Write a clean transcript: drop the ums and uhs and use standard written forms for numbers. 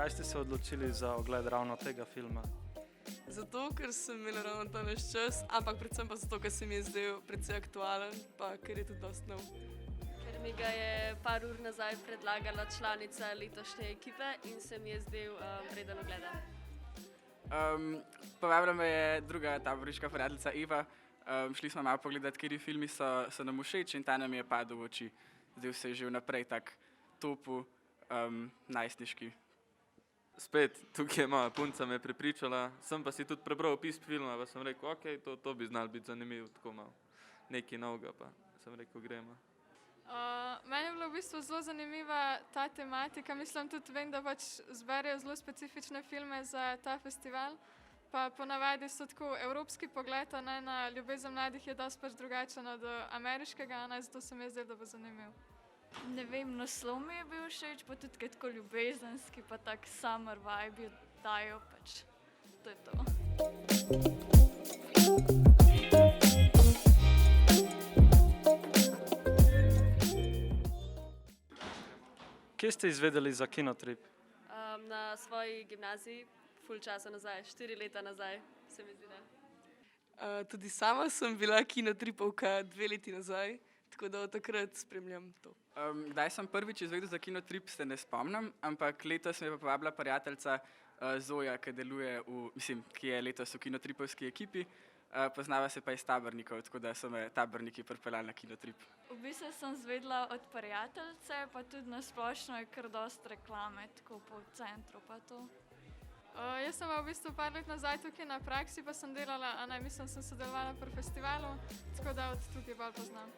Zakaj ste se odločili za ogled ravno tega filma? Zato, ker sem imela ravno ta naš čas, ampak predvsem pa zato, ker se mi je zdel precej aktualen, pa ker je tudi dosti nov. Ker mi ga je par ur nazaj predlagala članica letošnje ekipe in se mi je zdel vreden ogleda. Povabila me je druga taboriška prijateljica Eva. Šli smo malo pogledati, kateri filmi so nam všeč in ta nam je padel v oči. Zdaj se je že vnaprej tak topu, najstniški. Spet, tukaj je moja punca me prepričala, sem pa si tudi prebral opis filma, pa sem rekel, ok, to bi znalo biti zanimivo, tako malo nekaj novega, pa sem rekel, gremo. Meni je bila v bistvu zelo zanimiva ta tematika, mislim tudi vem, da pač zberejo zelo specifične filme za ta festival, pa ponavadi so tako evropski pogled, na ljubezen mladih je dosti pač drugačen od ameriškega, zato se mi je zdelo, da bo zanimiv. Ne vem, naslov mi je bil všeč, pa tudi kaj tako ljubezenski, pa tak summer vibe dajo, pač to je to. Kje ste izvedeli za Kinotrip? Na svoji gimnaziji, ful časa nazaj, 4 leta nazaj, se mi zdi, da. Tudi sama sem bila kinotripovka 2 leti nazaj, tako da od takrat spremljam to. Kdaj sem prvič izvedel za Kinotrip, se ne spomnim, ampak letos me je pa povabila prijateljica Zoja, ki je letos v Kinotripovski ekipi. Poznava se pa iz Tabornikov, tako da so me Taborniki pripeljali na Kinotrip. V bistvu sem izvedela od prijateljice, pa tudi na splošno je kar dosti reklame, tako po centru pa to. Jaz sem v bistvu par let nazaj tukaj na praksi, pa sem delala, sem sodelovala pri festivalu, tako da od tukaj bolj poznam.